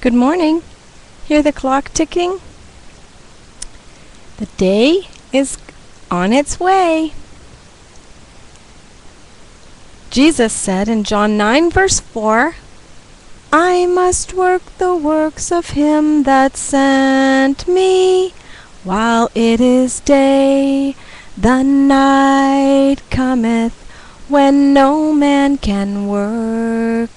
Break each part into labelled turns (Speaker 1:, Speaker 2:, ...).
Speaker 1: Good morning. Hear the clock ticking? The day is on its way. Jesus said in John 9 verse 4, I must work the works of him that sent me while it is day. The night cometh when no man can work.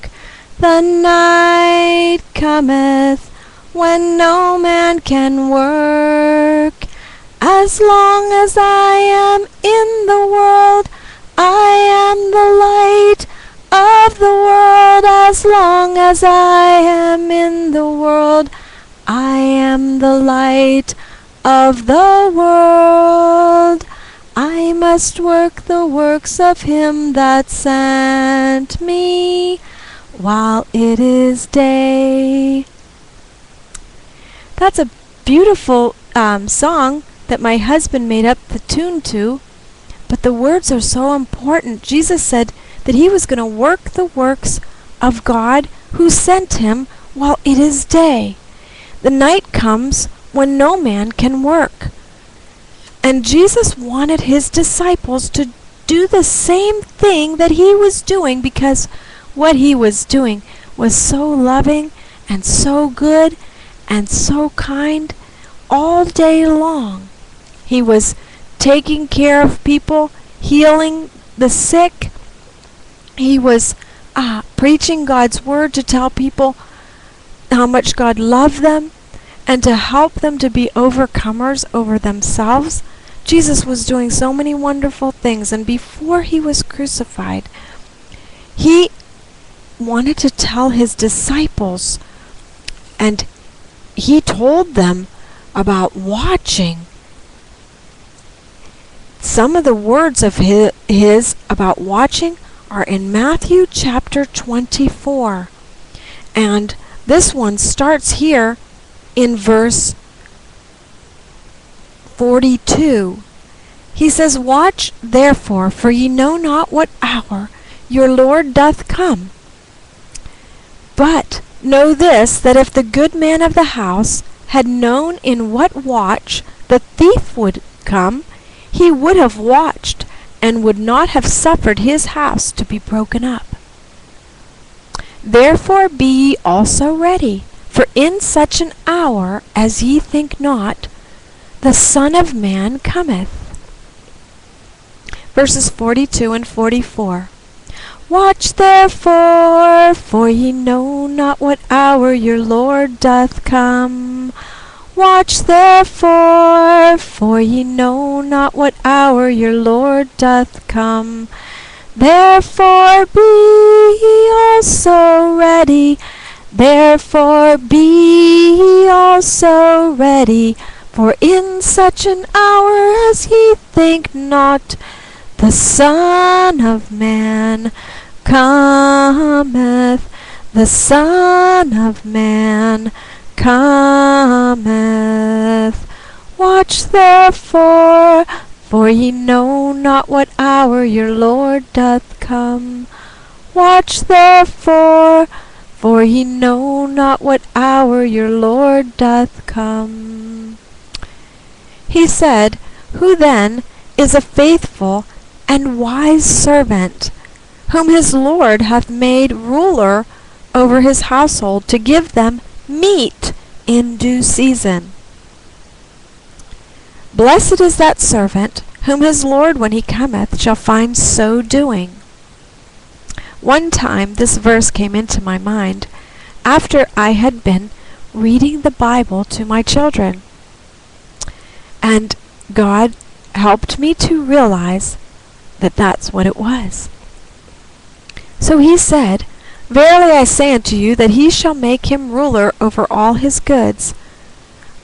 Speaker 1: The night cometh when no man can work. As long as I am in the world, I am the light of the world. As long as I am in the world, I am the light of the world. I must work the works of him that sent me while it is day. That's a beautiful song that my husband made up the tune to, but the words are so important. Jesus said that he was going to work the works of God who sent him while it is day. The night comes when no man can work. And Jesus wanted his disciples to do the same thing that he was doing, because what he was doing was so loving and so good and so kind all day long. He was taking care of people, healing the sick. He was preaching God's word to tell people how much God loved them and to help them to be overcomers over themselves. Jesus was doing so many wonderful things, and before he was crucified, he wanted to tell his disciples, and he told them about watching. Some of the words of his about watching are in Matthew chapter 24. And this one starts here in verse 42. He says, Watch therefore, for ye know not what hour your Lord doth come. But know this, that if the good man of the house had known in what watch the thief would come, he would have watched, and would not have suffered his house to be broken up. Therefore be ye also ready, for in such an hour as ye think not, the Son of Man cometh. Verses 42 and 44. Watch therefore, for ye know not what hour your Lord doth come. Watch therefore, for ye know not what hour your Lord doth come. Therefore be ye also ready. Therefore be ye also ready. For in such an hour as ye think not, the Son of Man cometh. The Son of Man cometh. Watch therefore, for ye know not what hour your Lord doth come. Watch therefore, for ye know not what hour your Lord doth come. He said, Who then is a faithful and wise servant, whom his Lord hath made ruler over his household, to give them meat in due season? Blessed is that servant, whom his Lord when he cometh shall find so doing. One time this verse came into my mind after I had been reading the Bible to my children. And God helped me to realize that that's what it was. So he said, Verily I say unto you, that he shall make him ruler over all his goods.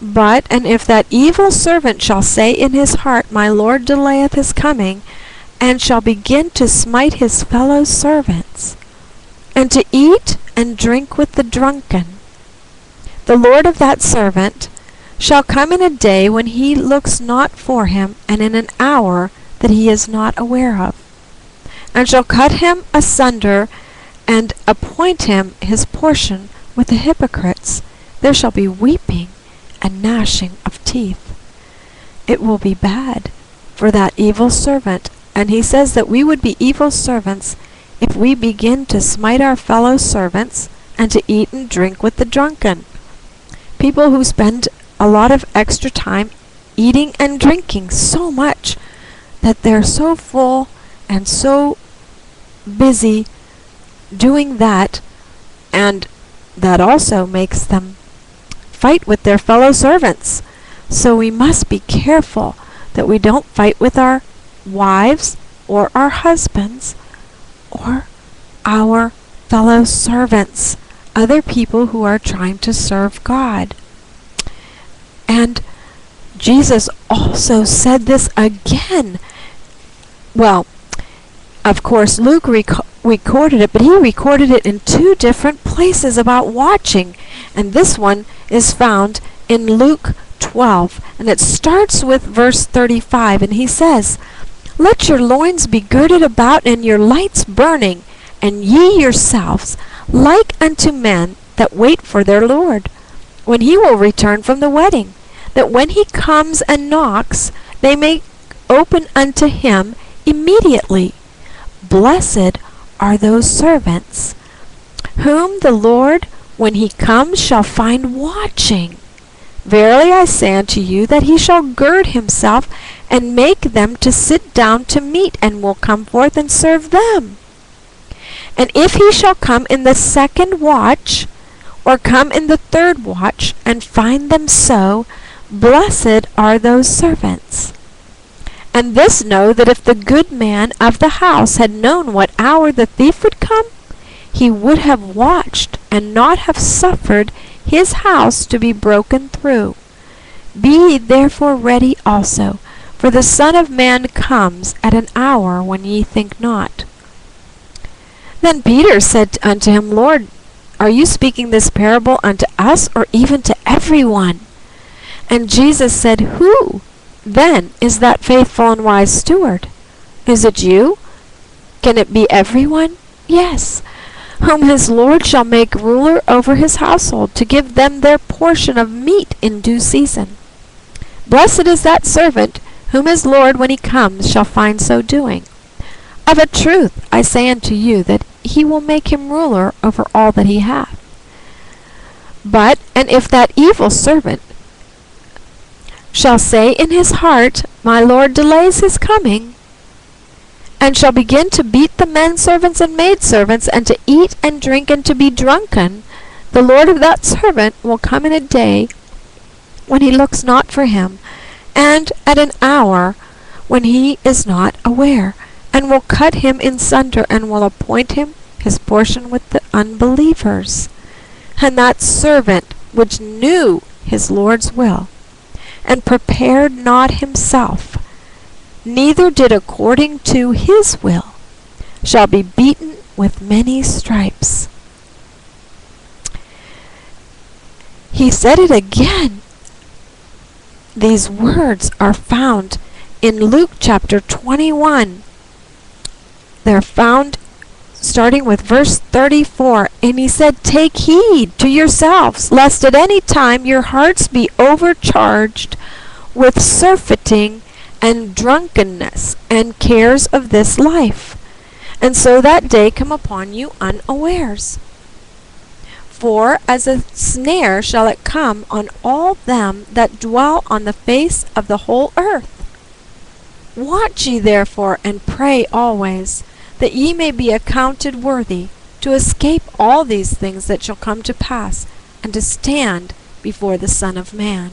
Speaker 1: But, and if that evil servant shall say in his heart, My Lord delayeth his coming, and shall begin to smite his fellow servants, and to eat and drink with the drunken, the Lord of that servant shall come in a day when he looks not for him, and in an hour that he is not aware of, and shall cut him asunder, and appoint him his portion with the hypocrites. there shall be weeping and gnashing of teeth. It will be bad for that evil servant. And he says that we would be evil servants if we begin to smite our fellow servants and to eat and drink with the drunken. People who spend a lot of extra time eating and drinking so much that they're so full and so busy doing that, and that also makes them fight with their fellow servants. So we must be careful that we don't fight with our wives or our husbands or our fellow servants, other people who are trying to serve God. And Jesus also said this again. Well, of course, Luke recorded it, but he recorded it in two different places about watching. And this one is found in Luke 12. And it starts with verse 35. And he says, "Let your loins be girded about and your lights burning, and ye yourselves like unto men that wait for their Lord, when he will return from the wedding, that when he comes and knocks, they may open unto him immediately. Blessed are those servants, whom the Lord, when he comes, shall find watching. Verily I say unto you, that he shall gird himself, and make them to sit down to meat, and will come forth and serve them. And if he shall come in the second watch, or come in the third watch, and find them so, blessed are those servants. And this know, that if the good man of the house had known what hour the thief would come, he would have watched, and not have suffered his house to be broken through. Be ye therefore ready also, for the Son of Man comes at an hour when ye think not." Then Peter said unto him, "Lord, are you speaking this parable unto us, or even to everyone?" And Jesus said, "Who then is that faithful and wise steward? Is it you? Can it be everyone? Yes, whom his Lord shall make ruler over his household, to give them their portion of meat in due season. Blessed is that servant, whom his Lord, when he comes, shall find so doing. Of a truth I say unto you, that he will make him ruler over all that he hath. And if that evil servant shall say in his heart, My Lord delays his coming, and shall begin to beat the men servants and maidservants, and to eat and drink, and to be drunken, the Lord of that servant will come in a day when he looks not for him, and at an hour when he is not aware, and will cut him in sunder, and will appoint him his portion with the unbelievers. And that servant which knew his Lord's will, and prepared not himself, neither did according to his will, shall be beaten with many stripes." He said it again. These words are found in Luke chapter 21. They're found starting with verse 34. And he said, "Take heed to yourselves, lest at any time your hearts be overcharged with surfeiting and drunkenness and cares of this life, and so that day come upon you unawares. For as a snare shall it come on all them that dwell on the face of the whole earth. Watch ye therefore, and pray always, that ye may be accounted worthy to escape all these things that shall come to pass, and to stand before the Son of Man."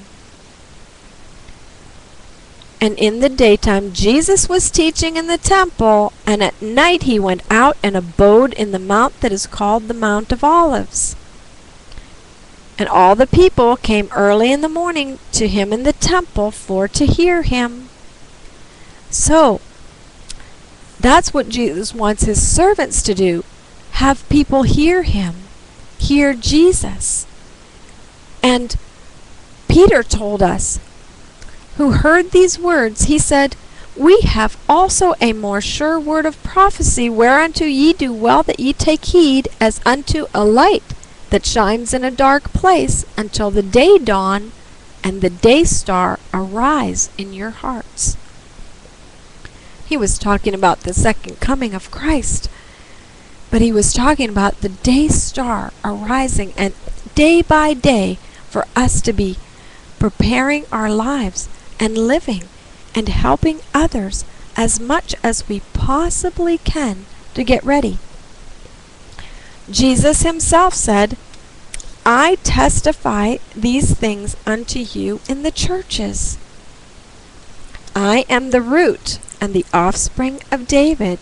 Speaker 1: And in the daytime Jesus was teaching in the temple, and at night he went out and abode in the mount that is called the Mount of Olives. And all the people came early in the morning to him in the temple for to hear him. So, that's what Jesus wants his servants to do. Have people hear him, hear Jesus. And Peter told us, who heard these words, he said, "We have also a more sure word of prophecy, whereunto ye do well that ye take heed, as unto a light that shines in a dark place until the day dawn and the day star arise in your hearts. He was talking about the second coming of Christ, but he was talking about the day star arising, and day by day for us to be preparing our lives and living and helping others as much as we possibly can to get ready. Jesus himself said, I testify these things unto you in the churches. I am the root and the offspring of David,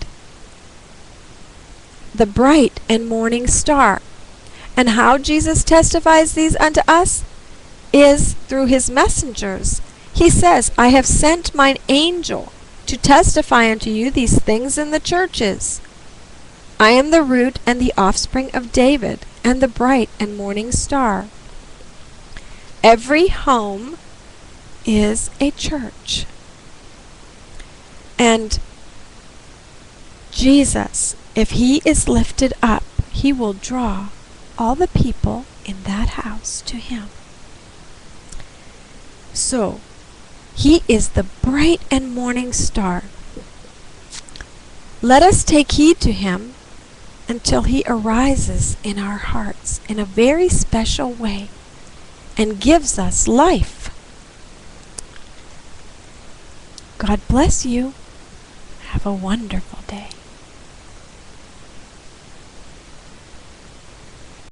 Speaker 1: the bright and morning star. And how Jesus testifies these unto us is through his messengers. He says, I have sent mine angel to testify unto you these things in the churches. I am the root and the offspring of David, and the bright and morning star. Every home is a church. And Jesus, if he is lifted up, he will draw all the people in that house to him. So, he is the bright and morning star. Let us take heed to him until he arises in our hearts in a very special way and gives us life. God bless you. Have a wonderful day.